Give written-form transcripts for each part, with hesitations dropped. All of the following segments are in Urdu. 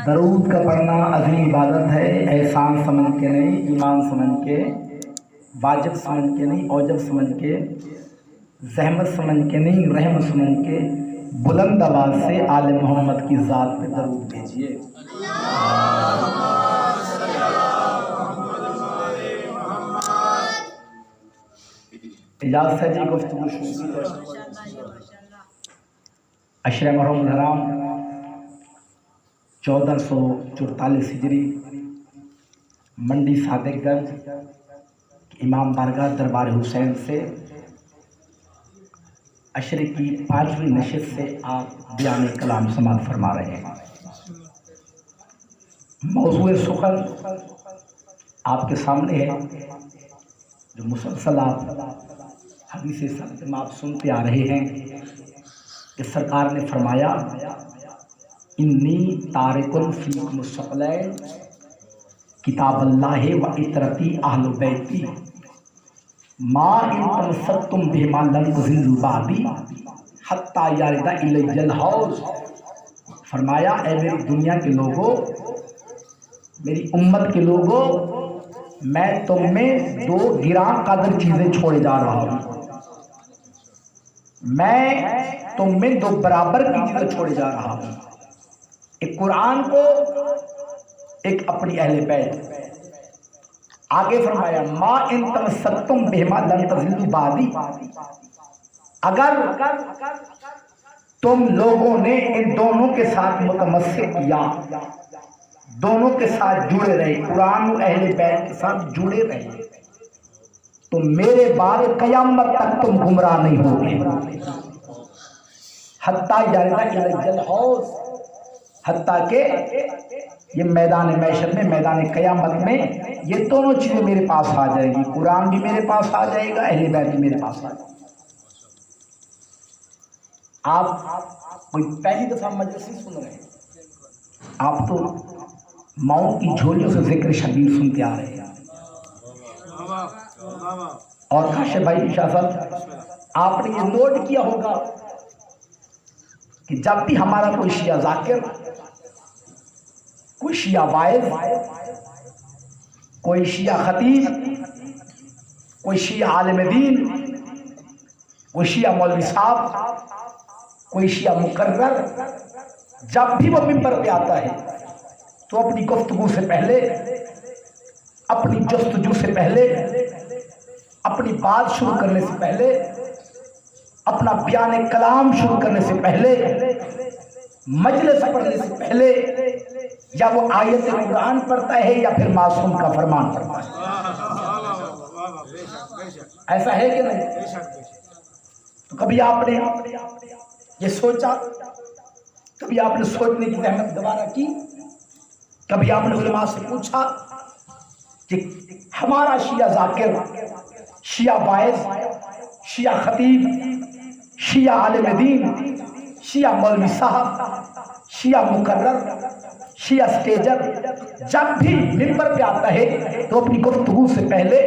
درود کا پڑھنا عظیم عبادت ہے، احسان سمجھ کے نہیں، ایمان سمجھ کے، واجب سمجھ کے نہیں، اوجب سمجھ کے، زحمت سمجھ کے نہیں، رحم سمجھ کے بلند آواز سے آل محمد کی ذات پہ درود بھیجیے۔ اجازت ہے جی گفتگو شروع کی۔ عشرہ محرم الحرام 1444 ہجری منڈی صادق گنج امام بارگاہ دربار حسین سے عشرے کی 5ویں نشست سے آپ بیان کلام سماعت فرما رہے ہیں۔ موضوع سخن آپ کے سامنے ہے جو مسلسل آپ حدیث ثابت میں آپ سنتے آ رہے ہیں کہ سرکار نے فرمایا انی تارکن فیکم الثقلین کتاب اللہ و اطرتی اہل بیتی ما ان تمسکتم بہما لن تضلوا بعدی حتی یرد الی الحوض۔ فرمایا اے میری دنیا کے لوگوں، میری امت کے لوگوں، میں تم میں 2 گراں قدر چیزیں چھوڑے جا رہا ہوں۔ میں تم میں 2 برابر کی چیزیں چھوڑے جا رہا ہوں، ایک قرآن کو، ایک اپنی اہل بیت۔ آگے فرمایا ما ان تمسکتم بہما لن تضلوا بعدی، اگر تم لوگوں نے ان دونوں کے ساتھ متمسک کیا، دونوں کے ساتھ جڑے رہے، قرآن و اہل بیت کے ساتھ جڑے رہے، تو میرے بعد قیامت تک تم گمراہ نہیں ہوگے۔ حتیٰ یرد الی الحوض، حتیٰ کہ یہ میدان محشر میں، میدان قیامت میں یہ دونوں چیزیں میرے پاس آ جائے گی، قرآن بھی میرے پاس آ جائے گا، اہل بیت بھی میرے پاس آ جائے گا۔ آپ کوئی پہلی دفعہ مجلس نہیں سن رہے ہیں، آپ تو ماؤں کی جھولیوں سے ذکر شبیر سنتے آ رہے ہیں۔ اور کاشف بھائی شاہ صاحب، آپ نے یہ نوٹ کیا ہوگا کہ جب بھی ہمارا کوئی شیعہ ذاکر، کوئی شیعہ واعظ، کوئی شیعہ خطیب، کوئی شیعہ عالم دین، کوئی شیعہ مولوی صاحب، کوئی شیعہ مقرر، جب بھی وہ منبر پہ آتا ہے تو اپنی گفتگو سے پہلے، اپنی جستجو سے پہلے، اپنی بات شروع کرنے سے پہلے، اپنا بیان کلام شروع کرنے سے پہلے، مجلس پڑھنے سے پہلے یا وہ آیت قرآن پڑھتا ہے یا پھر معصوم کا فرمان پڑھتا ہے۔ ایسا ہے کہ نہیں؟ تو کبھی آپ نے یہ سوچا، کبھی آپ نے سوچنے کی زحمت گوارا کی، کبھی آپ نے علماء سے پوچھا کہ ہمارا شیعہ ذاکر، شیعہ واعظ، شیعہ خطیب، شیعہ عالم دین، شیعہ مولوی صاحب، شیعہ مقرر، شیعہ سٹیجر جب بھی منبر پہ آتا ہے تو اپنی گفتگو سے پہلے،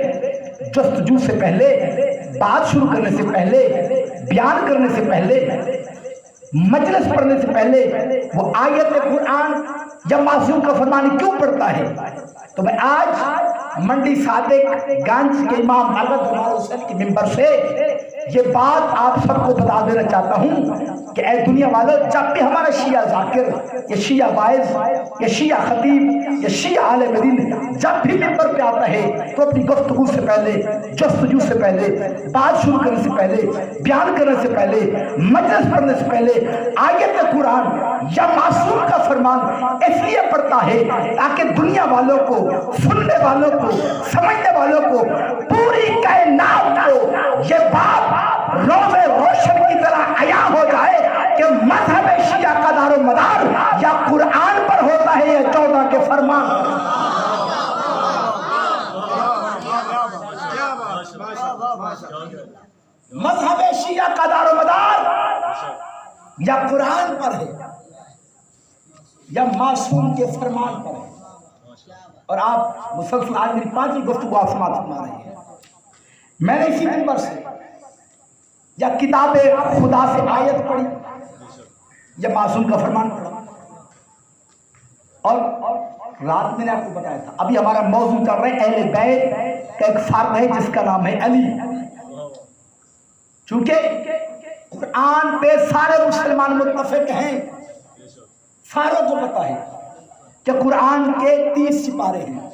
جستجو سے پہلے، بات شروع کرنے سے پہلے، بیان کرنے سے پہلے، مجلس پڑھنے سے پہلے وہ آیت قرآن یا معصوم کا فرمان کیوں پڑھتا ہے؟ تو میں آج منڈی صادق گنج کے امام حضرت دربار حسین کے منبر سے یہ بات آپ سب کو بتا دینا چاہتا ہوں کہ اے دنیا والوں، جب بھی ہمارا شیعہ ذاکر یا شیعہ واعظ یا شیعہ خطیب یا شیعہ عالم دین جب بھی منبر پہ آتا ہے تو اپنی گفتگو سے پہلے، جستجو سے پہلے، بات شروع کرنے سے پہلے، بیان کرنے سے پہلے، مجلس پڑھنے سے پہلے آیت قرآن یا معصوم کا فرمان اس لیے پڑھتا ہے تاکہ دنیا والوں کو، سننے والوں کو، سمجھنے والوں کو، پوری کائنات کو یہ بات روز روشن کی طرح عیاں ہو جائے کہ مذہب شیعہ کا دار و مدار یا قرآن پر ہوتا ہے یا 14 کے فرمان۔ مذہب شیعہ کا دار و مدار یا قرآن پر ہے یا معصوم کے فرمان پر ہے۔ اور آپ مسلسل آج میری 5ویں گفتگو آپ سماعت فرما رہے ہیں۔ میں نے اسی منبر سے یا کتاب خدا سے آیت پڑھی یہ معصوم کا فرمان پڑا. اور رات میں نے آپ کو بتایا تھا ابھی ہمارا موضوع چل رہا ہے اہل بیت کا ایک فرد ہے جس کا نام ہے علی. چونکہ قرآن پہ سارے مسلمان متفق ہیں, ساروں کو پتا ہے کہ قرآن کے 30 سپارے ہیں,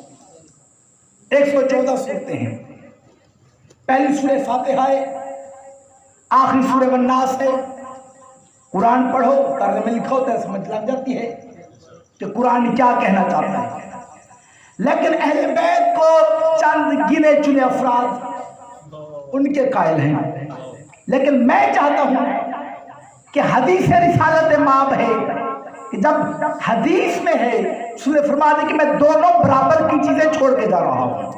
114 سورتیں ہیں. پہلی سورہ فاتحہ ہے, آخری سورہ والناس ہے. قرآن پڑھو, ترجمے لکھا ہوتا ہے, سمجھ لگ جاتی ہے کہ قرآن کیا کہنا چاہتا ہے. لیکن اہل بیت کو چند گنے چنے افراد ان کے قائل ہیں. لیکن میں چاہتا ہوں کہ حدیث رسالت مآب ہے کہ جب حدیث میں ہے اس نے فرما دیا کہ میں دونوں برابر کی چیزیں چھوڑ کے جا رہا ہوں,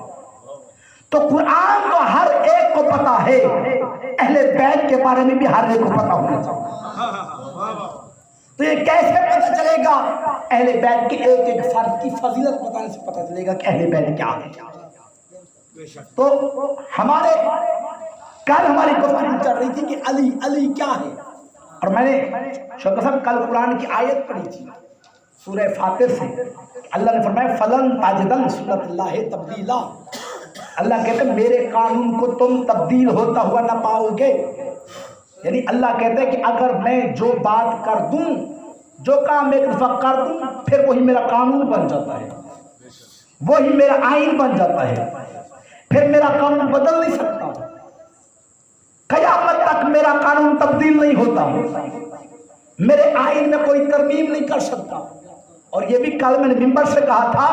تو قرآن کو ہر ایک کو پتا ہے, اہل بیت کے بارے میں بھی ہر ایک کو پتا ہونا چاہیے. تو یہ کیسے پتہ چلے گا؟ اہل بیت کے ایک ایک فرد کی فضیلت بتانے سے پتہ چلے گا کہ اہل بیت کیا ہے. تو ہمارے کل ہماری گفتگو چل رہی تھی کہ علی علی کیا ہے, اور میں نے شوکت صاحب کل قرآن کی آیت پڑھی تھی سورہ فاتر سے. اللہ نے فرمایا فلن تجد سنت اللہ تبدیلا. اللہ کہتے ہیں میرے قانون کو تم تبدیل ہوتا ہوا نہ پاؤ گے. یعنی اللہ کہتے ہیں کہ اگر میں جو بات کر دوں, جو کام ایک دفعہ کر دوں, پھر وہی میرا قانون بن جاتا ہے, وہی میرا آئین بن جاتا ہے, پھر میرا قانون بدل نہیں سکتا. قیامت تک میرا قانون تبدیل نہیں ہوتا, میرے آئین میں کوئی ترمیم نہیں کر سکتا. اور یہ بھی کل میں نے ممبر سے کہا تھا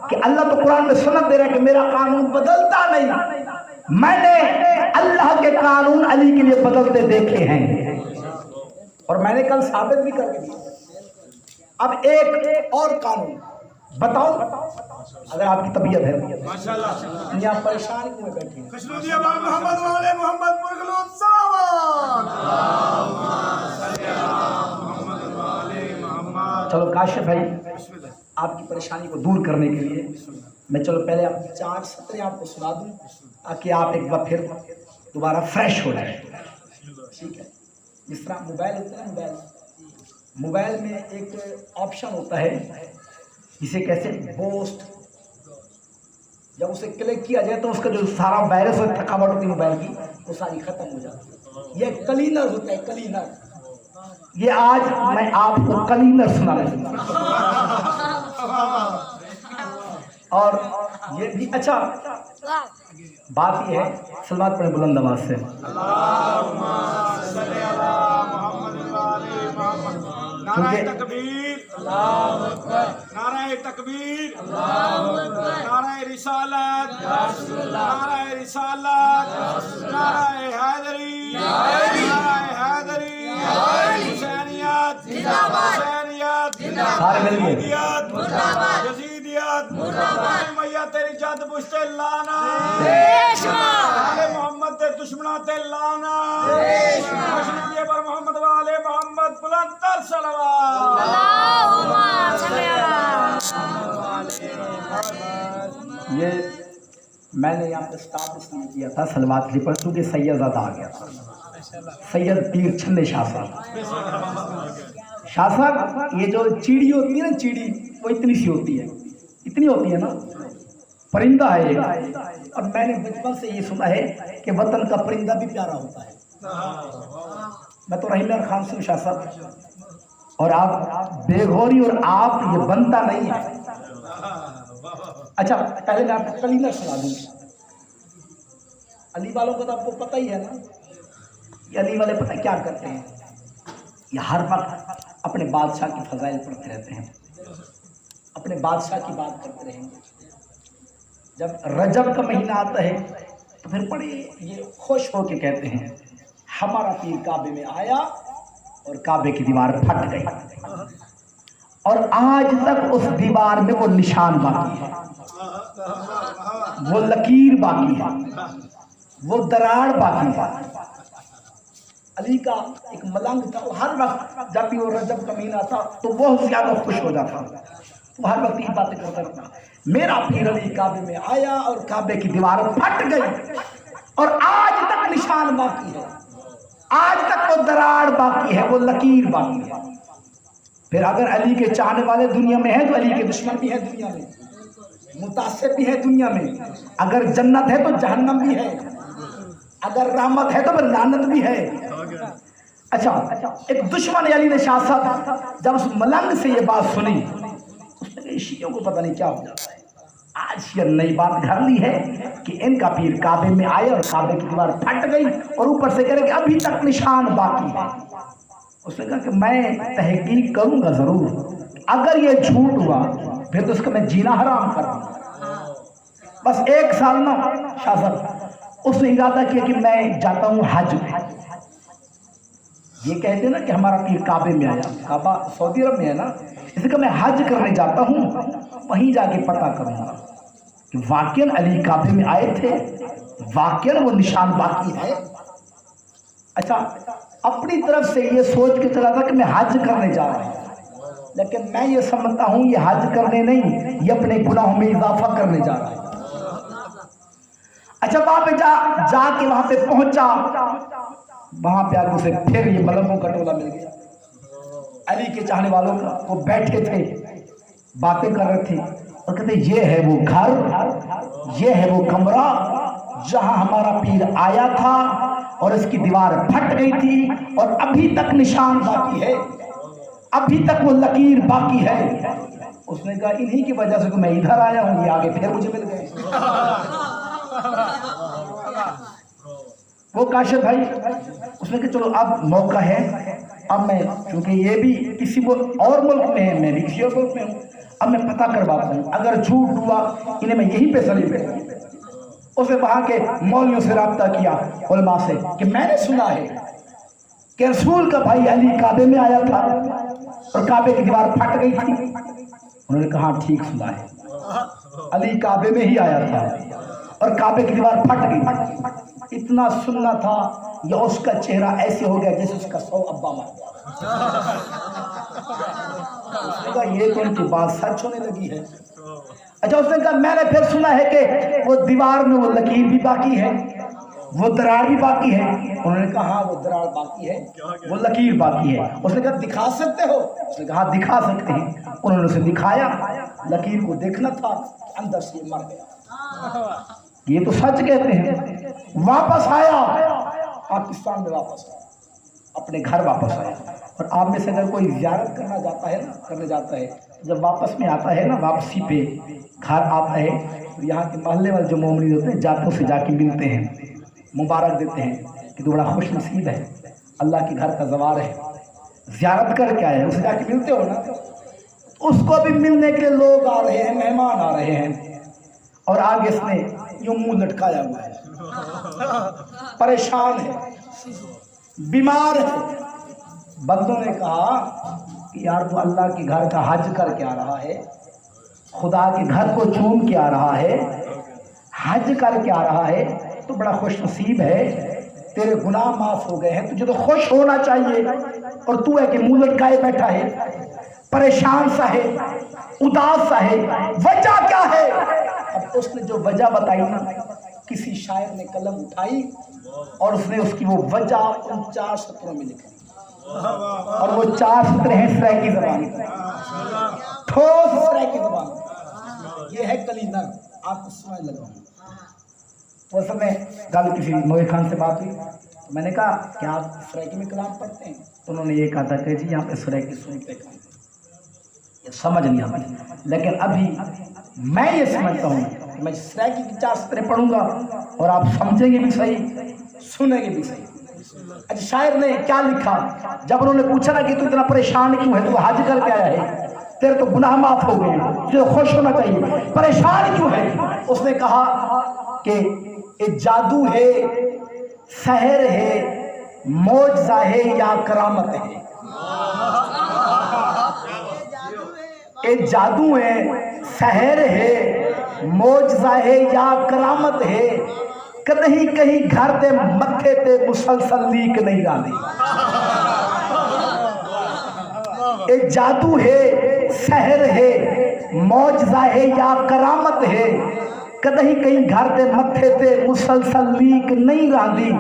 کہ اللہ تو قرآن میں سنت دے رہا ہے کہ میرا قانون بدلتا نہیں, میں نے اللہ کے قانون علی کے لیے بدلتے دیکھے ہیں, اور میں نے کل ثابت بھی کر کے دیا. اب ایک اور قانون بتاؤ, اگر آپ کی طبیعت ہے ماشاءاللہ, آپ پریشان کیوں بیٹھے ہیں؟ محمد والے محمد پرگلوب سلام. چلو کاشف بھائی, آپ کی پریشانی کو دور کرنے کے لیے میں چلو پہلے آپ 4 سطریں آپ کو سنا دوں تاکہ آپ ایک بار پھر دوبارہ فریش ہو جائیں. ٹھیک ہے, جس طرح موبائل ہوتا ہے, موبائل میں ایک آپشن ہوتا ہے جسے کیسے بوسٹ, جب اسے کلک کیا جائے تو اس کا جو سارا وائرس اور تھکاوٹ ہوتی ہے موبائل کی وہ ساری ختم ہو جاتی ہے. یہ کلینر ہوتا ہے, کلینر. یہ آج میں آپ کو کلینر سنا رہا ہوں. اور یہ بھی اچھا بات یہ ہے, سلوات پڑھیں بلند آواز سے. نعرہ تکبیر, نعرہ تکبیر, نعرہ رسالت, نعرہ رسالت, نعرہ حیدری, نعرہ حیدری, حسینیت, حسینیت, یزیدیت, میاں تیری جد پشت لانا, محمد تے دشمنا تے لانا, مشنبی پر محمد والے محمد بلند تر صلوات. یہ میں نے یہاں پہ سٹاپ اس لیے کیا تھا سلوات لی پر کیونکہ سید زیادہ آ گیا تھا, سید پیر چھنے شاہ صاحب. شاہ صاحب یہ جو چیڑی ہوتی ہے نا, چیڑی وہ اتنی سی ہوتی ہے, اتنی ہوتی ہے نا, پرندہ ہے یہ. اور میں نے بچپن سے یہ سنا ہے کہ وطن کا پرندہ بھی پیارا ہوتا ہے. میں تو رحیم خان سے شاہ صاحب, اور آپ بے غوری اور آپ یہ بنتا نہیں ہے. اچھا پہلے میں آپ کو کلینر سنا دوں. علی والوں کو تو آپ کو پتہ ہی ہے نا, یہ علی والے پتہ کیا کرتے ہیں, یہ ہر وقت اپنے بادشاہ کی فضائل پڑھتے رہتے ہیں, اپنے بادشاہ کی بات کرتے رہیں گے. جب رجب کا مہینہ آتا ہے تو پھر بڑے یہ خوش ہو کے کہتے ہیں ہمارا پیر کعبے میں آیا اور کعبے کی دیوار پھٹ گئی, اور آج تک اس دیوار میں وہ نشان باقی ہے, وہ لکیر باقی ہے, وہ دراڑ باقی ہے. علی کا ایک ملنگ تھا, وہ ہر وقت جب بھی وہ رجب کا مہینہ تھا تو وہ زیادہ خوش ہو جاتا, وہ ہر وقت یہ باتیں کرتا رہتا, میرا پیر علی کعبے میں آیا اور کعبے کی دیوار پھٹ گئی اور آج تک نشان باقی ہے, آج تک وہ دراڑ باقی ہے, وہ لکیر باقی ہے. پھر اگر علی کے چاہنے والے دنیا میں ہیں تو علی کے دشمن بھی ہیں دنیا میں، متعصب بھی ہے دنیا میں. اگر جنت ہے تو جہنم بھی ہے، اگر رحمت ہے تو پھر لعنت بھی ہے. اچھا، ایک دشمن علی نے شاہ صاحب جب اس ملنگ سے یہ بات سنی، اس نے شیعوں کو پتہ نہیں کیا ہو جاتا ہے، آج یہ نئی بات گھر لی ہے کہ ان کا پیر کعبے میں آئے اور کعبے کی دیوار پھٹ گئی اور اوپر سے کہہ رہے کہ ابھی تک نشان باقی ہے. اس نے کہا کہ میں تحقیق کروں گا ضرور، اگر یہ جھوٹ ہوا پھر تو اس کا میں جینا حرام کر دوں گا. بس 1 سال نا شاہ صاحب اس نے ارادہ کیا کہ میں جاتا ہوں حج میں. یہ کہتے ہیں نا کہ ہمارا پیر کعبے میں آیا، کعبہ سعودی عرب میں ہے نا، اس لیے کہ میں حج کرنے جاتا ہوں، وہیں جا کے پتہ کروں گا کہ واقعاً علی کعبے میں آئے تھے، واقعاً وہ نشان باقی ہے. اچھا، اپنی طرف سے یہ سوچ کے چلا تھا کہ میں حج کرنے جا رہا ہوں، لیکن میں یہ سمجھتا ہوں یہ حج کرنے نہیں، یہ اپنے گناہوں میں اضافہ کرنے جا رہا ہے. اچھا، وہاں پہ جا کے وہاں پہ پہنچا، وہاں پہ آگے اسے پھر یہ ملنگوں کا ٹولہ مل گیا. علی کے چاہنے والوں کا وہ بیٹھے تھے، باتیں کر رہے تھے اور کہتے یہ ہے وہ گھر، یہ ہے وہ کمرہ جہاں ہمارا پیر آیا تھا اور اس کی دیوار پھٹ گئی تھی اور ابھی تک نشان باقی ہے، ابھی تک وہ لکیر باقی ہے. اس نے کہا انہی کی وجہ سے تو میں ادھر آیا ہوں، یہ آگے پھر مجھے مل گئے. وہ کاشف بھائی اس نے کہا چلو اب موقع ہے، اب میں چونکہ یہ بھی کسی اور ملک میں ہے، میں بھی کسی اور ملک میں ہوں، اب میں پتہ کرواتا ہوں، اگر جھوٹ ہوا انہیں میں یہیں پہ سلیب کروں. اس نے وہاں کے مولویوں سے رابطہ کیا، علماء سے، کہ میں نے سنا ہے کہ رسول کا بھائی علی کعبے میں آیا تھا اور کعبے کی دیوار پھٹ گئی تھی. انہوں نے کہا ٹھیک سنا ہے، علی کعبے میں ہی آیا تھا اور کعبے کی دیوار پھٹ گئی تھی. اتنا سننا تھا یا اس کا چہرہ ایسے ہو گیا جیسے اس کا 100 ابا مر گیا. اس نے کہا یہ تو ان کی بات سچ ہونے لگی ہے. اچھا، اس نے کہا میں نے پھر سنا ہے کہ وہ دیوار میں وہ لکیر بھی باقی ہے، وہ دراڑ بھی باقی ہے. انہوں نے کہا ہاں وہ دراڑ باقی ہے، وہ لکیر باقی ہے. اس نے کہا دکھا سکتے ہو؟ اس نے کہا دکھا سکتے ہیں. انہوں نے اسے دکھایا، لکیر کو دیکھنا تھا، اندر سے یہ مر گیا. یہ تو سچ کہتے ہیں. واپس آیا پاکستان میں، واپس آیا اپنے گھر واپس آیا. اور آپ میں سے اگر کوئی زیارت کرنا جاتا ہے نا، کرنے جاتا ہے، جب واپس میں آتا ہے نا، واپسی پہ گھر آتا ہے تو یہاں کے محلے والے جو مومنین ہوتے ہیں جاتوں سے جا کے ملتے ہیں، مبارک دیتے ہیں کہ تو بڑا خوش نصیب ہے، اللہ کے گھر کا زوار ہے، زیارت کر کے آئے. اسے جا کے ملتے ہو نا، اس کو بھی ملنے کے لیے لوگ آ رہے ہیں، مہمان آ رہے ہیں، اور آگے اس نے یوں منہ لٹکایا ہوا ہے، پریشان ہے، بیمار ہے. بندوں نے کہا کہ یار تو اللہ کے گھر کا حج کر کے آ رہا ہے، خدا کے گھر کو چوم کے آ رہا ہے، حج کر کے آ رہا ہے، تو بڑا خوش نصیب ہے، تیرے گناہ معاف ہو گئے ہیں، تجھے تو خوش ہونا چاہیے، اور تو ہے کہ منہ لٹکائے بیٹھا ہے، پریشان سا ہے، اداس سا ہے. وجہ کیا ہے؟ اب اس نے جو وجہ بتائی نا، کسی شاعر نے قلم اٹھائی اور اس نے اس کی وہ وجہ ان 4 سطروں میں لکھ دی. اور وہ 4 سطریں ہیں سرائیکی زبان میں، ٹھوس سرائیکی زبان میں. یہ ہے کلینر، آپ کو سمجھ لگا. وہ سمے گل کسی موئی خان سے بات ہوئی، میں نے کہا کیا آپ سرائیکی میں کلام پڑھتے ہیں؟ تو انہوں نے یہ کہا تھا کہ جی یہاں پہ سرائیکی سنتے ہیں، یہ سمجھ نہیں آتی. لیکن ابھی میں یہ سمجھتا ہوں کہ میں سرائیکی کی 4 سطریں پڑھوں گا اور آپ سمجھیں گے بھی صحیح، سنیں گے بھی صحیح. اچھا، شاعر نے کیا لکھا؟ جب انہوں نے پوچھا نا کہ تو اتنا پریشان کیوں ہے، تو حج کر کے آیا ہے، تیرے تو گناہ معاف ہو گئے، تجھے خوش ہونا چاہیے، پریشان کیوں ہے؟ اس نے کہا کہ یہ جادو ہے، سحر ہے، معجزہ ہے یا کرامت ہے. یہ جادو ہے، سحر ہے، معجزہ ہے یا کرامت ہے، کدی کہیں گھر دے متھے تے مسلسل لیک نہیں آندی. یہ جادو ہے، سحر ہے، معجزہ ہے یا کرامت ہے، کدی کہیں گھر دے متھے تے مسلسل لیک نہیں آندی.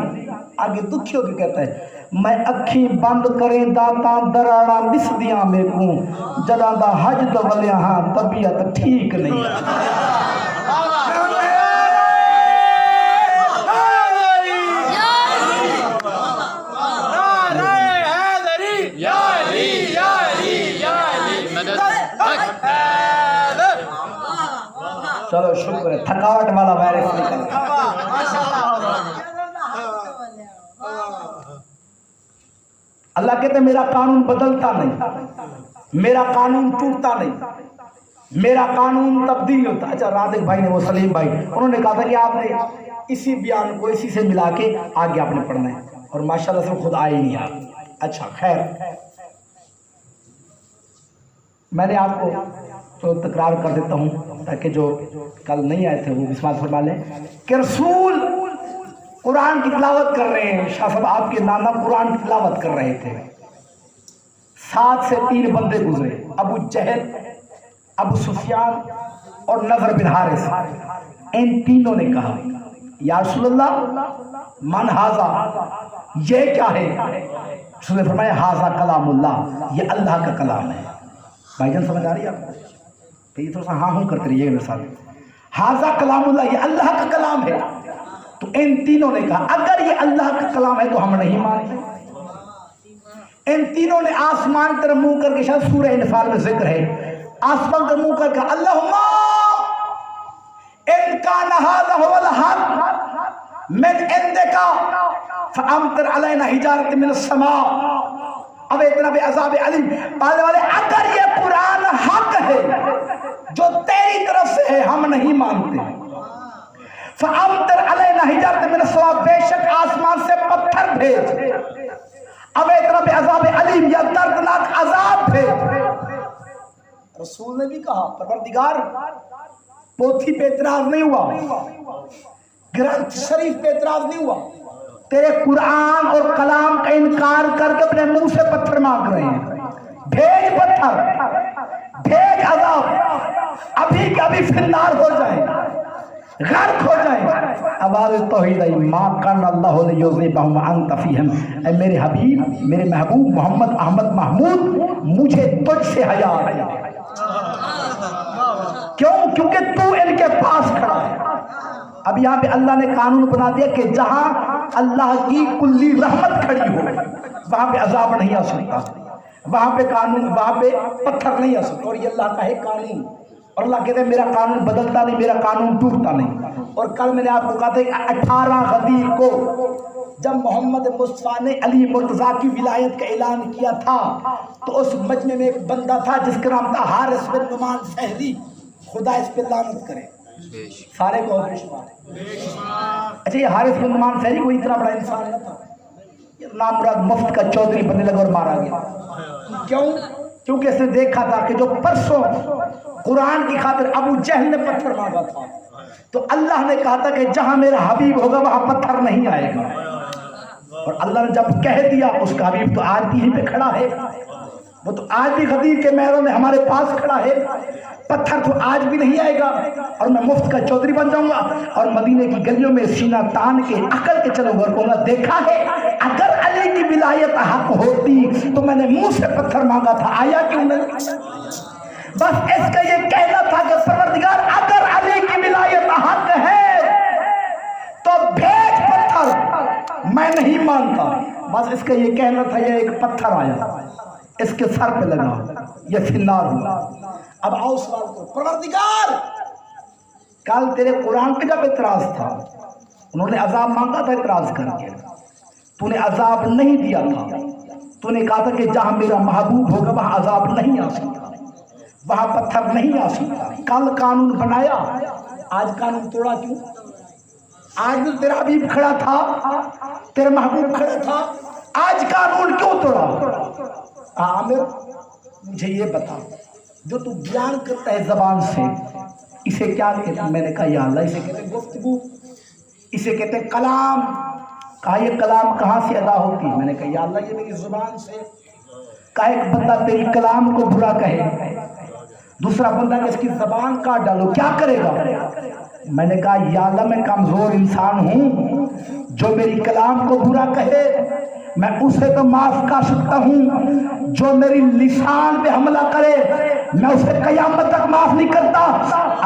آگے دکھیوں کے کہتا ہے میں اکھی بند کریں داتا دراڑا دس دیاں میں کو جدا دا حج دو ولیاں ہاں طبیعت ٹھیک نہیں چلو شکر ہے تھکاوٹ والا وائرس نکل گیا اللہ کہتے ہیں میرا قانون بدلتا نہیں میرا قانون ٹوٹتا نہیں میرا قانون تبدیل ہوتا. اچھا رادق بھائی نے وہ سلیم بھائی انہوں نے کہا تھا کہ آپ نے اسی بیان کو اسی سے ملا کے آگے آپ نے پڑھنا ہے اور ماشاءاللہ سے خود آئے نہیں آپ. اچھا خیر میں نے آپ کو تو تکرار کر دیتا ہوں تاکہ جو کل نہیں آئے تھے وہ بسمات فرما لیں کہ رسول قرآن کی تلاوت کر رہے ہیں. شاہ صاحب آپ کے نانا قرآن کی تلاوت کر رہے تھے. 7 سے 3 بندے گزرے ابو جہل ابو سفیان اور نضر بن حارث. ان تینوں نے کہا یا رسول اللہ من ھذا یہ کیا ہے؟ رسول نے فرمایا ھذا کلام اللہ یہ اللہ کا کلام ہے. بھائی جان سمجھ آ رہی ہے آپ کو؟ تو یہ تھوڑا سا ہاں ہوں کرتے رہیے میرے ساتھ. ھذا کلام اللہ یہ اللہ کا کلام ہے. تو ان تینوں نے کہا اگر یہ اللہ کا کلام ہے تو ہم نہیں مانتے. ان تینوں نے آسمان کی طرف منہ کر کے شاید سورہ انفال میں ذکر ہے آسمان کا منہ کر کے اللہم ان کان ھذا ھو الحق من عندک فامطر علینا حجارۃ من السماء اب اتنا بھی عذاب علیم. پالنے والے اگر یہ قرآن حق ہے جو تیری طرف سے ہے ہم نہیں مانتے. فامطر علینا حجارۃ من السماء بے شک آسمان سے پتھر بھیج. اب اتنا بھی عذاب علیم یا دردناک عذاب بھیج. رسول نے بھی کہا پروردگار پوتھی پہ اعتراض نہیں ہوا گرنتھ شریف پہ اعتراض نہیں ہوا تیرے قرآن اور کلام کا انکار کر کے اپنے منہ سے پتھر مانگ رہے ہیں. بھیج پتھر بھیج عذاب ابھی کہ ابھی فنار ہو جائیں غرق ہو جائیں. آواز توحید آئی ما کان اللہ لیذبہم وانت فیہم. اے میرے حبیب میرے محبوب محمد احمد محمود مجھے تجھ سے حیا ہے. کیوں؟ کیونکہ تو ان کے پاس کھڑا ہے. اب یہاں پہ اللہ نے قانون بنا دیا کہ جہاں اللہ کی کلی رحمت کھڑی ہو وہاں پہ عذاب نہیں آ سکتا وہاں پہ قانون وہاں پہ پتھر نہیں آ سکتا. اور یہ اللہ کا ہے قانون اور اللہ کہتے ہیں میرا قانون بدلتا نہیں میرا قانون ٹوٹتا نہیں. اور کل میں نے آپ کو کہا تھا کہ 18 غدیر کو جب محمد مصطفیٰ نے علی مرتضیٰ کی ولایت کا اعلان کیا تھا تو اس مجمع میں ایک بندہ تھا جس کا نام تھا حارث بن نعمان سہلی. خدا اس پہ لعنت کرے سارے کو بے شمار. اچھا یہ حارث بن نعمان سہلی کوئی اتنا بڑا انسان نہ تھا. نام مراد مفت کا چودھری بننے لگا اور مارا گیا. کیوں؟ کیونکہ اس نے دیکھا تھا کہ جو پرسوں قرآن کی خاطر ابو جہل نے پتھر مانگا تھا تو اللہ نے کہا تھا کہ جہاں میرا حبیب ہوگا وہاں پتھر نہیں آئے گا. اور اللہ نے جب کہہ دیا اس کا حبیب تو آج بھی پہ کھڑا ہے. وہ تو آج بھی غدیر کے محروں میں ہمارے پاس کھڑا ہے. پتھر تو آج بھی نہیں آئے گا اور میں مفت کا چودھری بن جاؤں گا اور مدینے کی گلیوں میں سینہ تان کے عقل کے چلو گھر کو نہ دیکھا ہے اگر علی کی ولایت حق ہوتی تو میں نے منہ سے پتھر مانگا تھا آیا کیوں نہیں. بس اس کا یہ کہنا تھا کہ پروردگار اگر علی کی ولایت حق ہے تو بھیج پتھر میں نہیں مانتا. بس اس کا یہ کہنا تھا یہ ایک پتھر آیا اس کے سر پہ لگا یہ فنار ہوا. اب آؤ سوال کرو پروردگار کل تیرے قرآن پہ جب اعتراض تھا انہوں نے عذاب مانگا تھا اعتراض کر کے تو نے عذاب نہیں دیا تھا. تو نے کہا تھا کہ جہاں میرا محبوب ہوگا وہاں عذاب نہیں آ سکتا وہاں پتھر نہیں آ سکتا. کل قانون بنایا آج قانون توڑا کیوں؟ آج بھی تیرا حبیب کھڑا تھا تیرا محبوب کھڑا تھا آج قانون کیوں توڑا؟ عامر مجھے یہ بتا جو تو بیان کرتا ہے زبان سے اسے کیا کہتے ہیں؟ میں نے کہا یا اللہ اسے کہتے ہیں گفتگو اسے کہتے ہیں کلام. کہا یہ کلام کہاں سے ادا ہوتی ہے؟ میں نے کہا یا اللہ یہ میری زبان سے. کہا ایک بندہ تیری کلام کو برا کہے دوسرا بندہ کہ اس کی زبان کاٹ ڈالو کیا کرے گا؟ میں نے کہا یا اللہ میں کمزور انسان ہوں جو میری کلام کو برا کہے میں اسے تو معاف کر سکتا ہوں جو میری لسان پہ حملہ کرے میں اسے قیامت تک معاف نہیں کرتا.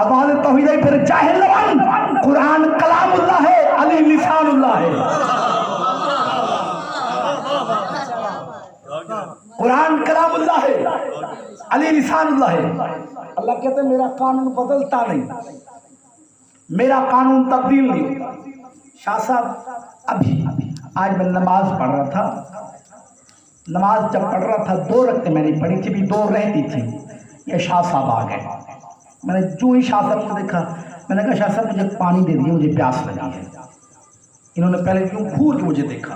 آواز توحید ہے. پھر جاہل لبن قرآن کلام اللہ ہے, علی لسان اللہ ہے. قرآن کلام اللہ ہے, علی لسان اللہ ہے. اللہ کہتے ہیں میرا قانون بدلتا نہیں, میرا قانون تبدیل نہیں ہوتا. شاہ صاحب ابھی آج میں نماز پڑھ رہا تھا, نماز جب پڑھ رہا تھا 2 رکعتیں میں نے پڑھی تھی, بھی 2 رہتی تھی. یہ شاہ صاحب آ گئے. میں نے جو ہی شاہ صاحب کو دیکھا میں نے کہا شاہ صاحب مجھے پانی دے دیے, مجھے پیاس لگی ہے. انہوں نے پہلے کیوں کھول کے مجھے دیکھا,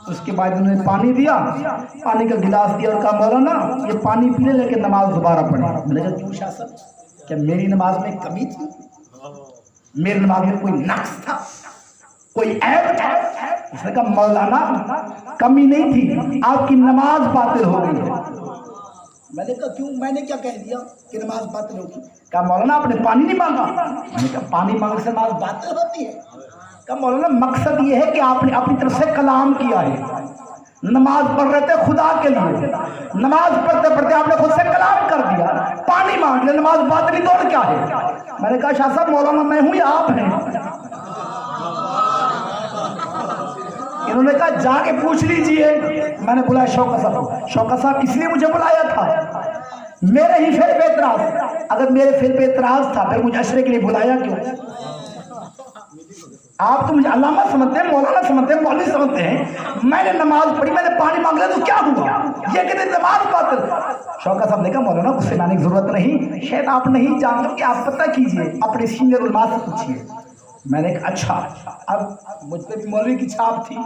اس کے بعد انہوں نے پانی دیا, پانی کا گلاس دیا اور کہا مولانا یہ پانی پی لے لیکن نماز دوبارہ پڑھے. میں نے کہا کیوں شاہ صاحب, کیا میری نماز میں کمی تھی؟ میری نماز میں کوئی نقص تھا, کوئی عیب تھا؟ اس نے کہا مولانا کمی نہیں تھی, آپ کی نماز باطل ہو گئی ہے. میں نے کہا کیوں, میں نے کیا کہہ دیا کہ نماز باطل ہوگی؟ کہا مولانا آپ نے پانی نہیں مانگا. میں نے کہا پانی مانگنے سے نماز باطل ہوتی ہے؟ کہا مولانا مقصد یہ ہے کہ آپ نے اپنی طرف سے کلام کیا ہے, نماز پڑھ رہے تھے خدا کے لیے, نماز پڑھتے پڑھتے آپ نے خود سے کلام کر دیا, پانی مانگ لے, نماز باطل دور کیا ہے؟ میں نے کہا شاہ صاحب مولانا میں ہوں یا آپ ہیں؟ انہوں نے کہا جا کے پوچھ لیجئے. میں نے بلایا شوکت صاحب. شوکت صاحب کس لیے مجھے بلایا تھا؟ میرے ہی فعل پہ اعتراض. اگر میرے فعل پہ اعتراض تھا پھر مجھے اشرے کے لیے بلایا کیوں؟ آپ تو مجھے علامہ سمجھتے ہیں, مولانا سمجھتے ہیں, مولوی سمجھتے ہیں. میں نے نماز پڑھی, میں نے پانی مانگ لیا تو کیا ہوا؟ یہ کہتے ہیں نماز باطل. شوکت صاحب نے کہا مولانا اس سے لانے کی ضرورت نہیں, شاید آپ نہیں جانتے کہ آپ پتہ کیجئے, اپنے سینئر علماء سے پوچھیے. میں نے کہا اچھا. اب مجھ پہ بھی مولوی کی چھاپ تھی,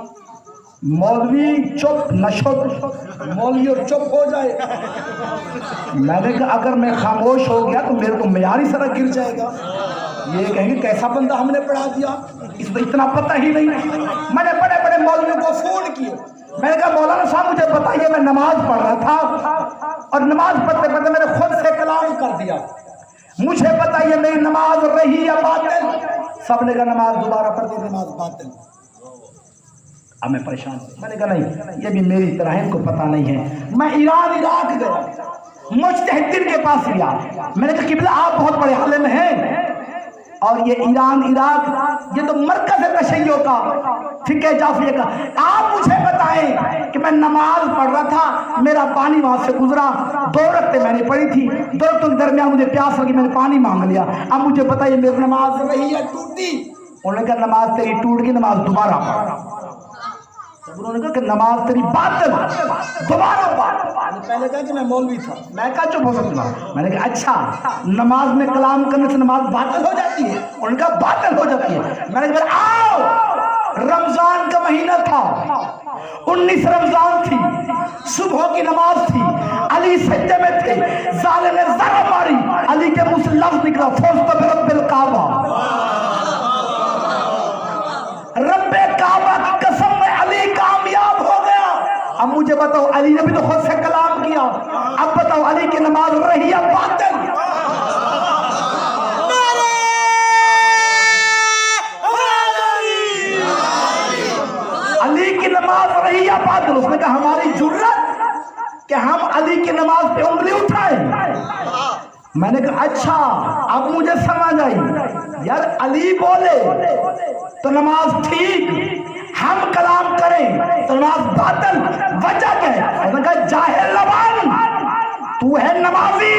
مولوی چپ نہ شد, مولوی اور چپ ہو جائے. میں نے کہا اگر میں خاموش ہو گیا تو میرے تو معیار ہی سارا گر جائے گا, یہ کہیں گے کیسا بندہ ہم نے پڑھا دیا, اس کو اتنا پتہ ہی نہیں. میں نے بڑے بڑے مولویوں کو فون کیے. میں نے کہا مولانا صاحب مجھے بتائیے, میں نماز پڑھ رہا تھا اور نماز پڑھتے پڑھتے میں نے خود سے کلام کر دیا, مجھے بتائیے میری نماز رہی یا باطل؟ سب نے کہا نماز دوبارہ پڑھتے نماز باطل. اب میں پریشان ہوں. میں نے کہا نہیں, یہ بھی میری طرح ہے, ان کو پتہ نہیں ہے. میں ایران عراق گیا, مجتہدین کے پاس گیا. میں نے کہا قبلہ آپ بہت بڑے عالم ہیں اور یہ ایران عراق یہ تو مرکز ہے تشیع کا, فقہ جعفریہ کا. آپ مجھے بتائیں کہ میں نماز پڑھ رہا تھا, میرا پانی وہاں سے گزرا, 2 رکعتیں میں نے پڑھی تھی, 2 رکعتوں کے درمیان مجھے پیاس لگی, میں نے پانی مانگ لیا. اب مجھے بتائیے میری نماز رہی ہے ٹوٹی؟ انہوں نے کہا نماز تیری ٹوٹ گئی, نماز دوبارہ پڑھ. انہوں نے کہا کہ نماز تیری باطل, دوبارہ پڑھ. پہلے کہا کہ میں مولوی تھا. میں کہا چپ ہو سکتا. میں نے کہا اچھا نماز میں کلام کرنے سے نماز باطل ہو جاتی ہے؟ انہوں نے کہا باطل ہو جاتی ہے. میں نے کہا آؤ, رمضان کا مہینہ تھا, 19 رمضان تھی, صبح کی نماز تھی, علی سجدے میں تھے, ظالم نے ضرب ماری, علی کے منہ سے لفظ نکلا فوزت برب الکعبہ, رب کعبہ کی قسم میں علی کامیاب ہو گیا. اب مجھے بتاؤ علی نے بھی تو خود سے کلام کیا, اب بتاؤ علی کی نماز رہی یا باطل؟ علی کی نماز رہی یا باطل؟ اس نے کہا ہماری جرت کہ ہم علی کی نماز پہ انگلی اٹھائیں. میں نے کہا اچھا اب مجھے سمجھ آئی, یار علی بولے تو نماز ٹھیک, ہم کلام کریں تو نماز باطل, وجہ کیا ہے؟ اس نے کہا جاہل لبان, تو ہے نمازی,